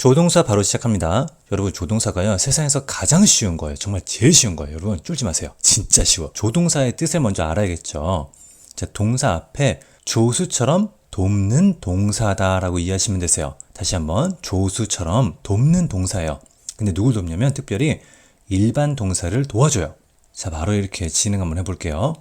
조동사 바로 시작합니다. 여러분 조동사가요 세상에서 가장 쉬운 거예요. 정말 제일 쉬운 거예요. 여러분 쫄지 마세요. 진짜 쉬워. 조동사의 뜻을 먼저 알아야겠죠. 자, 동사 앞에 조수처럼 돕는 동사다라고 이해하시면 되세요. 다시 한번 조수처럼 돕는 동사예요. 근데 누굴 돕냐면 특별히 일반 동사를 도와줘요. 자, 바로 이렇게 진행 한번 해볼게요.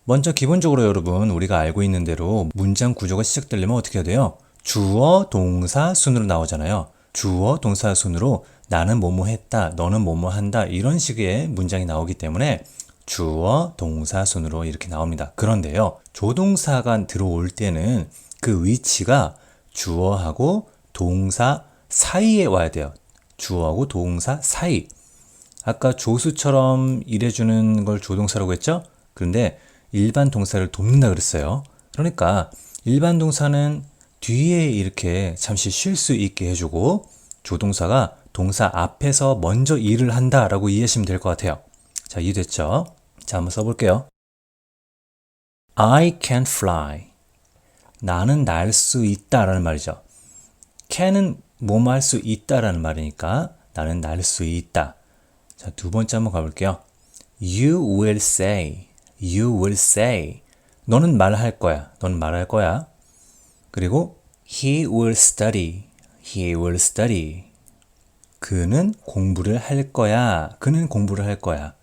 먼저 기본적으로 여러분 우리가 알고 있는 대로 문장 구조가 시작되려면 어떻게 해야 돼요? 주어, 동사, 순으로 나오잖아요. 주어, 동사, 순으로 나는 뭐뭐 했다, 너는 뭐뭐 한다 이런 식의 문장이 나오기 때문에 주어, 동사, 순으로 이렇게 나옵니다. 그런데요, 조동사가 들어올 때는 그 위치가 주어하고 동사 사이에 와야 돼요. 주어하고 동사 사이. 아까 조수처럼 일해주는 걸 조동사라고 했죠? 그런데 일반 동사를 돕는다 그랬어요. 그러니까 일반 동사는 뒤에 이렇게 잠시 쉴 수 있게 해주고 조동사가 동사 앞에서 먼저 일을 한다라고 이해하시면 될 것 같아요. 자, 이해됐죠? 자, 한번 써볼게요. I can fly. 나는 날 수 있다라는 말이죠. can은 뭐뭐 할 수 있다라는 말이니까 나는 날 수 있다. 자, 두 번째 한번 가볼게요. You will say. You will say. 너는 말할 거야. 너는 말할 거야. 그리고 he will study. He will study. 그는 공부를 할 거야. 그는 공부를 할 거야.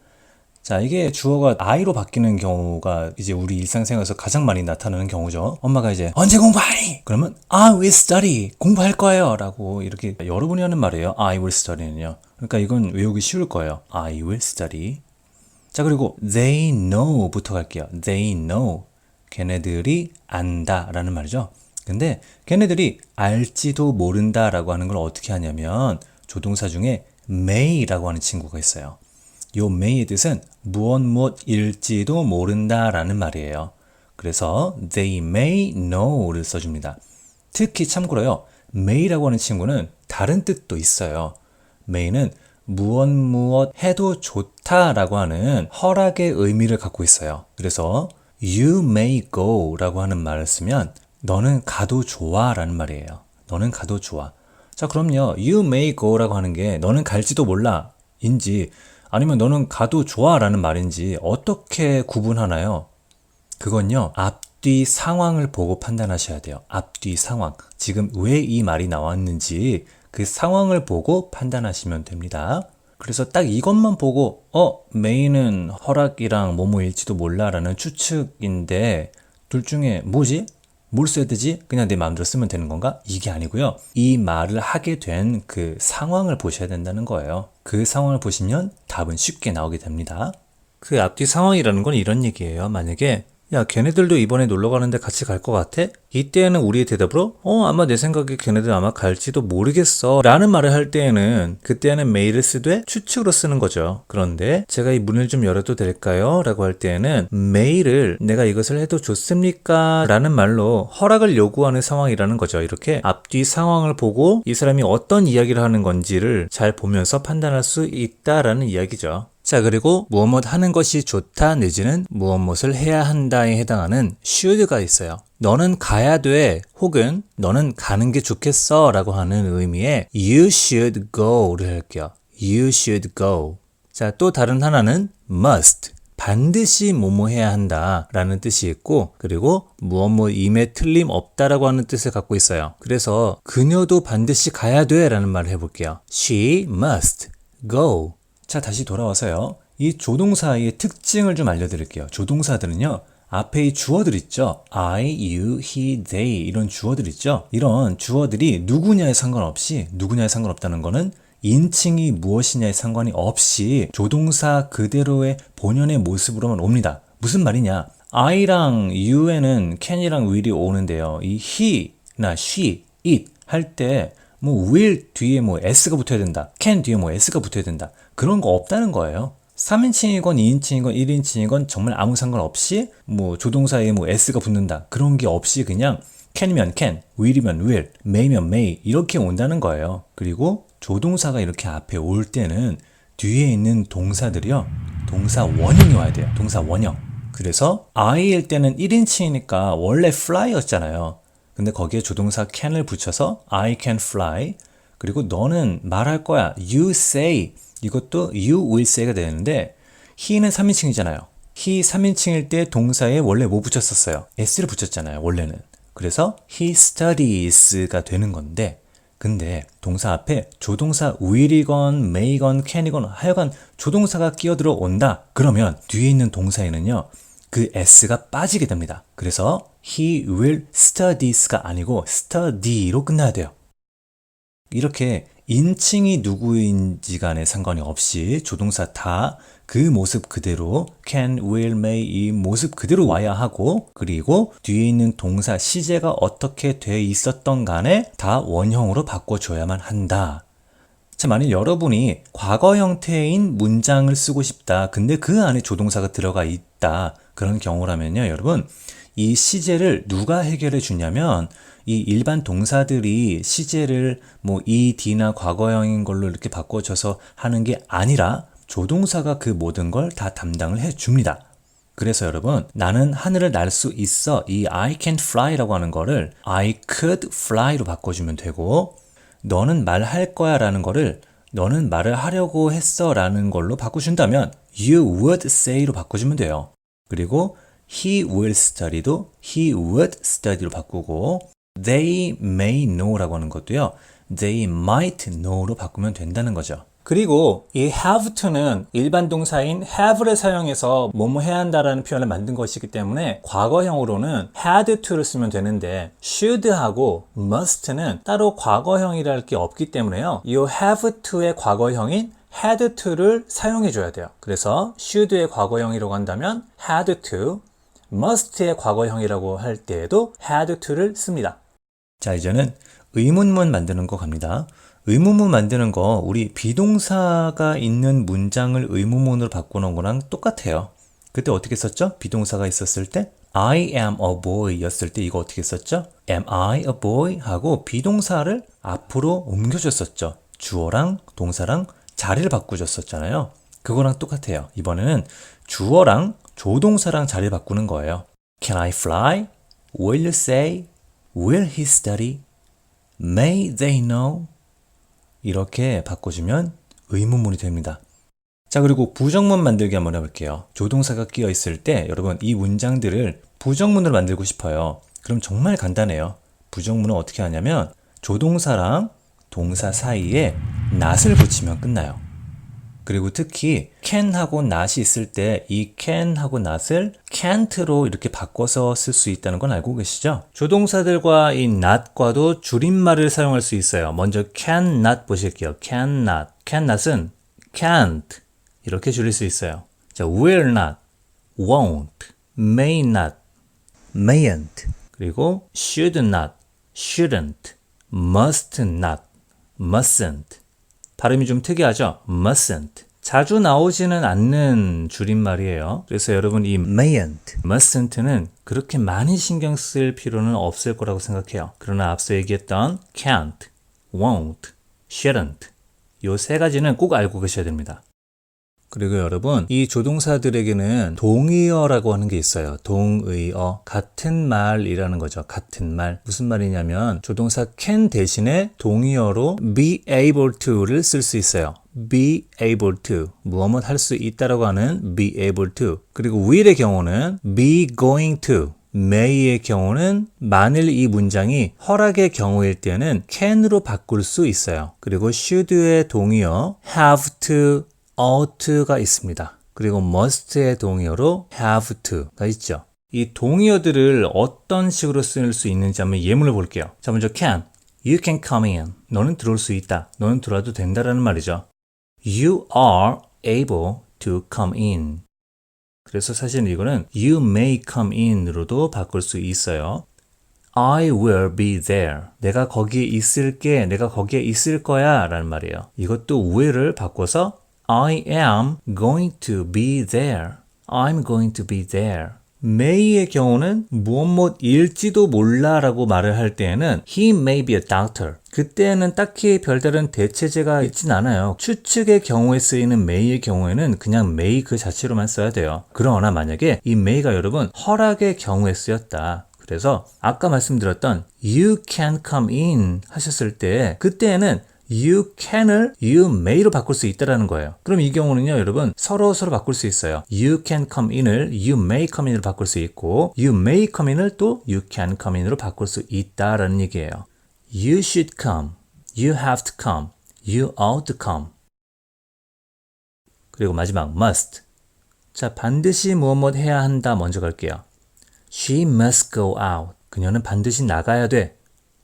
자, 이게 주어가 I로 바뀌는 경우가 이제 우리 일상생활에서 가장 많이 나타나는 경우죠. 엄마가 이제 언제 공부하니? 그러면 I will study. 공부할 거예요. 라고 이렇게 여러분이 하는 말이에요. I will study는요. 그러니까 이건 외우기 쉬울 거예요. I will study. 자, 그리고 they know 부터 갈게요. They know. 걔네들이 안다 라는 말이죠. 근데 걔네들이 알지도 모른다 라고 하는 걸 어떻게 하냐면 조동사 중에 may라고 하는 친구가 있어요. 요 may의 뜻은 무엇일지도 모른다 라는 말이에요. 그래서 they may know를 써줍니다. 특히 참고로요, may라고 하는 친구는 다른 뜻도 있어요. may는 무엇 해도 좋다라고 하는 허락의 의미를 갖고 있어요. 그래서 you may go 라고 하는 말을 쓰면 너는 가도 좋아 라는 말이에요. 너는 가도 좋아. 자, 그럼요, you may go 라고 하는 게 너는 갈지도 몰라 인지 아니면 너는 가도 좋아 라는 말인지 어떻게 구분하나요? 그건요, 앞뒤 상황을 보고 판단하셔야 돼요. 앞뒤 상황. 지금 왜 이 말이 나왔는지 그 상황을 보고 판단하시면 됩니다. 그래서 딱 이것만 보고 메인은 허락이랑 뭐뭐일지도 몰라라는 추측인데 둘 중에 뭐지? 뭘 써야 되지? 그냥 내 마음대로 쓰면 되는 건가? 이게 아니고요. 이 말을 하게 된 그 상황을 보셔야 된다는 거예요. 그 상황을 보시면 답은 쉽게 나오게 됩니다. 그 앞뒤 상황이라는 건 이런 얘기예요. 만약에 야, 걔네들도 이번에 놀러 가는데 같이 갈 것 같아? 이때에는 우리의 대답으로 아마 내 생각에 걔네들 아마 갈지도 모르겠어 라는 말을 할 때에는 그때는 may를 쓰되 추측으로 쓰는 거죠. 그런데 제가 이 문을 좀 열어도 될까요? 라고 할 때에는 may를 내가 이것을 해도 좋습니까? 라는 말로 허락을 요구하는 상황이라는 거죠. 이렇게 앞뒤 상황을 보고 이 사람이 어떤 이야기를 하는 건지를 잘 보면서 판단할 수 있다라는 이야기죠. 자, 그리고 무엇 하는 것이 좋다 내지는 무엇을 해야 한다에 해당하는 should가 있어요. 너는 가야 돼 혹은 너는 가는 게 좋겠어 라고 하는 의미의 you should go를 할게요. You should go. 자, 또 다른 하나는 must. 반드시 뭐뭐 해야 한다 라는 뜻이 있고, 그리고 무엇임에 틀림없다라고 하는 뜻을 갖고 있어요. 그래서 그녀도 반드시 가야 돼 라는 말을 해볼게요. She must go. 자, 다시 돌아와서요. 이 조동사의 특징을 좀 알려드릴게요. 조동사들은요, 앞에 이 주어들 있죠. I, you, he, they 이런 주어들 있죠. 이런 주어들이 누구냐에 상관없다는 거는 인칭이 무엇이냐에 상관이 없이 조동사 그대로의 본연의 모습으로만 옵니다. 무슨 말이냐? I랑 you에는 can이랑 will이 오는데요. 이 he나 she, it 할 때 will 뒤에 s가 붙어야 된다. can 뒤에 s가 붙어야 된다. 그런 거 없다는 거예요. 3인칭이건 2인칭이건 1인칭이건 정말 아무 상관없이 조동사에 s가 붙는다. 그런 게 없이 그냥 can이면 can, will이면 will, may면 may 이렇게 온다는 거예요. 그리고 조동사가 이렇게 앞에 올 때는 뒤에 있는 동사들이요, 동사 원형이 와야 돼요. 동사 원형. 그래서 I일 때는 1인칭이니까 원래 fly였잖아요. 근데 거기에 조동사 can을 붙여서 I can fly. 그리고 너는 말할 거야. You say. 이것도 you will say가 되는데 he는 3인칭이잖아요. he 3인칭일 때 동사에 원래 뭐 붙였었어요? s를 붙였잖아요. 원래는. 그래서 he studies가 되는 건데 근데 동사 앞에 조동사 will이건 may건 can이건 하여간 조동사가 끼어들어 온다. 그러면 뒤에 있는 동사에는요. 그 s가 빠지게 됩니다. 그래서 he will studies가 아니고 study로 끝나야 돼요. 이렇게 인칭이 누구인지 간에 상관이 없이 조동사 다 그 모습 그대로 can, will, may 이 모습 그대로 와야 하고 그리고 뒤에 있는 동사 시제가 어떻게 돼 있었던 간에 다 원형으로 바꿔줘야만 한다. 자, 만일 여러분이 과거 형태인 문장을 쓰고 싶다. 근데 그 안에 조동사가 들어가 있다. 그런 경우라면요, 여러분. 이 시제를 누가 해결해 주냐면 이 일반 동사들이 시제를 뭐 ED나 과거형인 걸로 이렇게 바꿔줘서 하는 게 아니라 조동사가 그 모든 걸 다 담당을 해 줍니다. 그래서 여러분, 나는 하늘을 날 수 있어. 이 I can fly라고 하는 거를 I could fly로 바꿔주면 되고 너는 말할 거야 라는 거를 너는 말을 하려고 했어 라는 걸로 바꿔준다면 You would say로 바꿔주면 돼요. 그리고 He will study도 He would study로 바꾸고 They may know라고 하는 것도요. They might know로 바꾸면 된다는 거죠. 그리고 이 have to는 일반 동사인 have를 사용해서 뭐뭐 해야 한다라는 표현을 만든 것이기 때문에 과거형으로는 had to를 쓰면 되는데 should하고 must는 따로 과거형이랄 게 없기 때문에요. 이 have to의 과거형인 had to를 사용해 줘야 돼요. 그래서 should의 과거형이라고 한다면 had to, must의 과거형이라고 할 때에도 had to를 씁니다. 자, 이제는 의문문 만드는 거 갑니다. 의문문 만드는 거 우리 비동사가 있는 문장을 의문문으로 바꾸는 거랑 똑같아요. 그때 어떻게 썼죠? 비동사가 있었을 때 I am a boy 였을 때 이거 어떻게 썼죠? Am I a boy? 하고 비동사를 앞으로 옮겨줬었죠. 주어랑 동사랑 자리를 바꾸줬었잖아요. 그거랑 똑같아요. 이번에는 주어랑 조동사랑 자리를 바꾸는 거예요. Can I fly? Will you say? Will he study? May they know? 이렇게 바꿔주면 의문문이 됩니다. 자, 그리고 부정문 만들기 한번 해볼게요. 조동사가 끼어 있을 때 여러분 이 문장들을 부정문으로 만들고 싶어요. 그럼 정말 간단해요. 부정문은 어떻게 하냐면 조동사랑 동사 사이에 not을 붙이면 끝나요. 그리고 특히 can하고 not이 있을 때 이 can하고 not을 can't로 이렇게 바꿔서 쓸 수 있다는 건 알고 계시죠? 조동사들과 이 not과도 줄임말을 사용할 수 있어요. 먼저 cannot 보실게요. cannot. cannot은 can't 이렇게 줄일 수 있어요. 자, will not, won't, may not, mayn't 그리고 should not, shouldn't, must not, mustn't 발음이 좀 특이하죠? mustn't. 자주 나오지는 않는 줄임말이에요. 그래서 여러분 이 mayn't, mustn't는 그렇게 많이 신경 쓸 필요는 없을 거라고 생각해요. 그러나 앞서 얘기했던 can't, won't, shouldn't 요 세 가지는 꼭 알고 계셔야 됩니다. 그리고 여러분 이 조동사들에게는 동의어라고 하는 게 있어요. 동의어. 같은 말이라는 거죠. 같은 말. 무슨 말이냐면 조동사 can 대신에 동의어로 be able to를 쓸 수 있어요. be able to. 무엇을 할 수 있다라고 하는 be able to. 그리고 will의 경우는 be going to. may의 경우는 만일 이 문장이 허락의 경우일 때는 can으로 바꿀 수 있어요. 그리고 should의 동의어 have to, ought,가 있습니다. 그리고 must의 동의어로 have to가 있죠. 이 동의어들을 어떤 식으로 쓸 수 있는지 한번 예문을 볼게요. 자, 먼저 can. You can come in. 너는 들어올 수 있다. 너는 들어와도 된다라는 말이죠. You are able to come in. 그래서 사실 이거는 you may come in으로도 바꿀 수 있어요. I will be there. 내가 거기에 있을게. 내가 거기에 있을 거야 라는 말이에요. 이것도 will을 바꿔서 I am going to be there. I'm going to be there. may의 경우는 무엇일지도 몰라 라고 말을 할 때에는 He may be a doctor. 그때는 딱히 별다른 대체제가 있진 않아요. 추측의 경우에 쓰이는 may의 경우에는 그냥 may 그 자체로만 써야 돼요. 그러나 만약에 이 may가 여러분 허락의 경우에 쓰였다. 그래서 아까 말씀드렸던 You can come in 하셨을 때 그때는 you can을 you may로 바꿀 수 있다라는 거예요. 그럼 이 경우는요, 여러분 서로 바꿀 수 있어요. you can come in을 you may come in으로 바꿀 수 있고 you may come in을 또 you can come in으로 바꿀 수 있다라는 얘기예요. You should come, you have to come, you ought to come. 그리고 마지막 must. 자, 반드시 무엇 해야 한다 먼저 갈게요. She must go out. 그녀는 반드시 나가야 돼.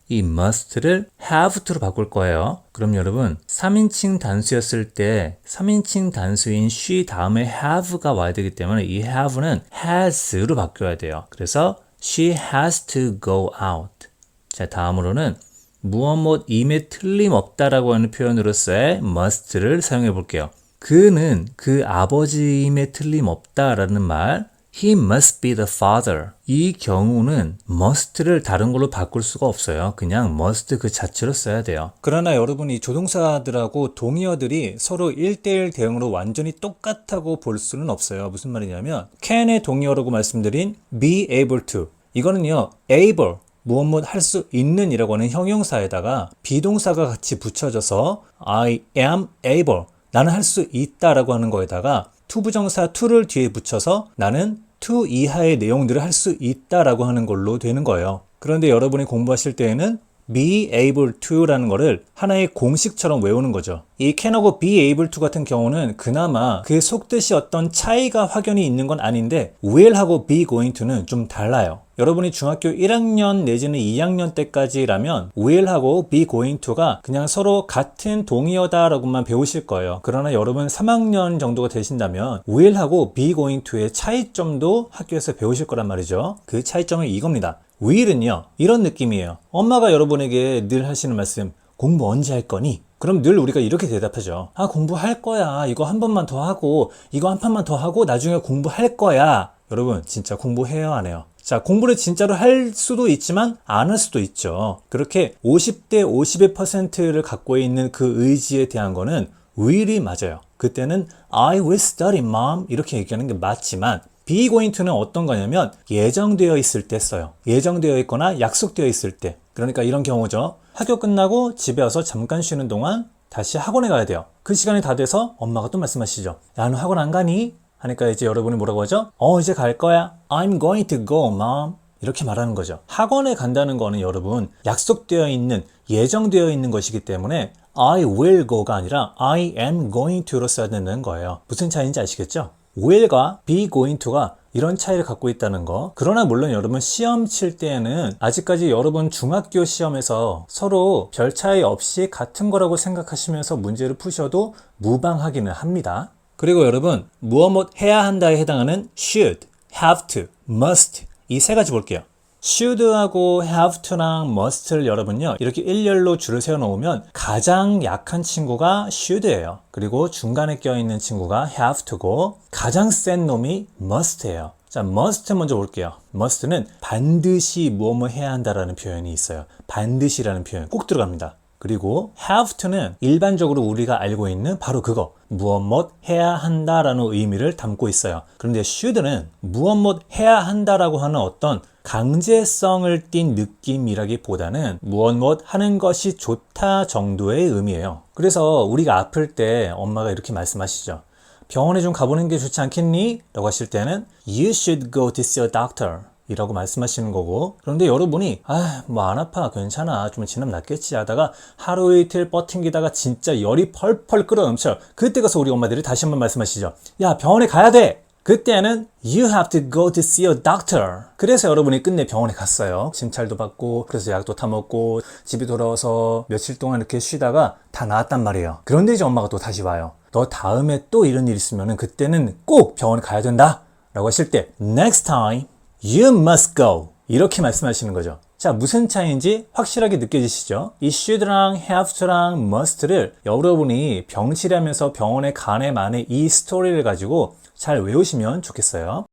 이 must를 have to로 바꿀 거예요. 그럼 여러분 3인칭 단수였을 때 3인칭 단수인 she 다음에 have가 와야 되기 때문에 이 have는 has로 바뀌어야 돼요. 그래서 she has to go out. 자, 다음으로는 무엇임에 틀림없다라고 하는 표현으로서의 must를 사용해 볼게요. 그는 그 아버지임에 틀림없다라는 말 He must be the father. 이 경우는 must를 다른 걸로 바꿀 수가 없어요. 그냥 must 그 자체로 써야 돼요. 그러나 여러분이 조동사들하고 동의어들이 서로 1대1 대응으로 완전히 똑같다고 볼 수는 없어요. 무슨 말이냐면 can의 동의어라고 말씀드린 be able to. 이거는요, able. 무엇 할 수 있는 이라고 하는 형용사에다가 비동사가 같이 붙여져서 I am able. 나는 할 수 있다라고 하는 거에다가 투부정사 to를 뒤에 붙여서 나는 to 이하의 내용들을 할 수 있다라고 하는 걸로 되는 거예요. 그런데 여러분이 공부하실 때에는 be able to라는 거를 하나의 공식처럼 외우는 거죠. 이 can하고 be able to 같은 경우는 그나마 그 속뜻이 어떤 차이가 확연히 있는 건 아닌데 will하고 be going to는 좀 달라요. 여러분이 중학교 1학년 내지는 2학년 때까지라면 will하고 be going to가 그냥 서로 같은 동의어다라고만 배우실 거예요. 그러나 여러분 3학년 정도가 되신다면 will하고 be going to의 차이점도 학교에서 배우실 거란 말이죠. 그 차이점은 이겁니다. will은요, 이런 느낌이에요. 엄마가 여러분에게 늘 하시는 말씀, 공부 언제 할 거니? 그럼 늘 우리가 이렇게 대답하죠. 아, 공부할 거야. 이거 한 번만 더 하고, 이거 한 판만 더 하고, 나중에 공부할 거야. 여러분, 진짜 공부해요, 안 해요? 자, 공부를 진짜로 할 수도 있지만 안 할 수도 있죠. 그렇게 50대 50의 %를 갖고 있는 그 의지에 대한 거는 will이 맞아요. 그때는 I will study, mom 이렇게 얘기하는 게 맞지만 be going to는 어떤 거냐면 예정되어 있을 때 써요. 예정되어 있거나 약속되어 있을 때. 그러니까 이런 경우죠. 학교 끝나고 집에 와서 잠깐 쉬는 동안 다시 학원에 가야 돼요. 그 시간이 다 돼서 엄마가 또 말씀하시죠. 야, 너 학원 안 가니? 하니까 이제 여러분이 뭐라고 하죠? 이제 갈 거야. I'm going to go, mom. 이렇게 말하는 거죠. 학원에 간다는 거는 여러분 약속되어 있는, 예정되어 있는 것이기 때문에 I will go가 아니라 I am going to로 써야 된다는 거예요. 무슨 차이인지 아시겠죠? will과 be going to가 이런 차이를 갖고 있다는 거. 그러나 물론 여러분 시험 칠 때에는 아직까지 여러분 중학교 시험에서 서로 별 차이 없이 같은 거라고 생각하시면서 문제를 푸셔도 무방하기는 합니다. 그리고 여러분 무엇 해야 한다에 해당하는 should, have to, must 이 세 가지 볼게요. should하고 have to랑 must를 여러분요 이렇게 일렬로 줄을 세워 놓으면 가장 약한 친구가 should예요. 그리고 중간에 껴있는 친구가 have to고 가장 센 놈이 must예요. 자, must 먼저 볼게요. must는 반드시 무엇 해야 한다라는 표현이 있어요. 반드시라는 표현 꼭 들어갑니다. 그리고 have to는 일반적으로 우리가 알고 있는 바로 그거 무엇 해야 한다라는 의미를 담고 있어요. 그런데 should는 무엇 해야 한다라고 하는 어떤 강제성을 띤 느낌이라기보다는 무엇 하는 것이 좋다 정도의 의미예요. 그래서 우리가 아플 때 엄마가 이렇게 말씀하시죠. 병원에 좀 가보는 게 좋지 않겠니? 라고 하실 때는 You should go to see a doctor 이라고 말씀하시는 거고, 그런데 여러분이 뭐 안 아파 괜찮아 좀 지나면 낫겠지 하다가 하루 이틀 버팅기다가 진짜 열이 펄펄 끓어넘쳐요. 그때 가서 우리 엄마들이 다시 한번 말씀하시죠. 야, 병원에 가야 돼. 그때는 You have to go to see a doctor. 그래서 여러분이 끝내 병원에 갔어요. 진찰도 받고 그래서 약도 다 먹고 집에 돌아와서 며칠 동안 이렇게 쉬다가 다 나았단 말이에요. 그런데 이제 엄마가 또 다시 와요. 너 다음에 또 이런 일 있으면 그때는 꼭 병원에 가야 된다 라고 하실 때 Next time you must go 이렇게 말씀하시는 거죠. 자, 무슨 차이인지 확실하게 느껴지시죠? 이 should랑 have to랑 must를 여러분이 병실하면서 병원에 가네 마네 이 스토리를 가지고 잘 외우시면 좋겠어요.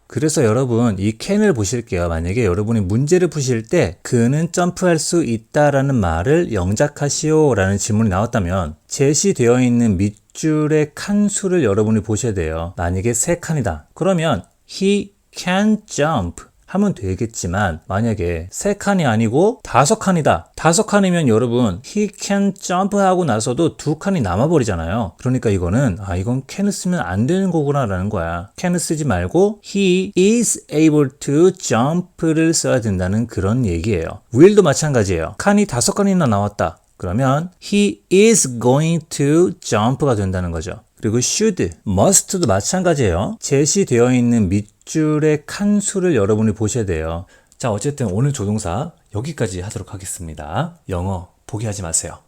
그래서 여러분 이 can을 보실게요. 만약에 여러분이 문제를 푸실 때 그는 점프할 수 있다라는 말을 영작하시오 라는 질문이 나왔다면 제시되어 있는 밑줄의 칸수를 여러분이 보셔야 돼요. 만약에 3칸이다. 그러면 he can jump 하면 되겠지만 만약에 3칸이 아니고 5칸이다. 5칸이면 여러분 he can jump 하고 나서도 2칸이 남아버리잖아요. 그러니까 이거는 이건 can을 쓰면 안 되는 거구나 라는 거야. can을 쓰지 말고 he is able to jump를 써야 된다는 그런 얘기예요. will도 마찬가지예요. 칸이 5칸이나 나왔다. 그러면 he is going to jump가 된다는 거죠. 그리고 should, must도 마찬가지예요. 제시되어 있는 밑줄의 칸수를 여러분이 보셔야 돼요. 자, 어쨌든 오늘 조동사 여기까지 하도록 하겠습니다. 영어 포기하지 마세요.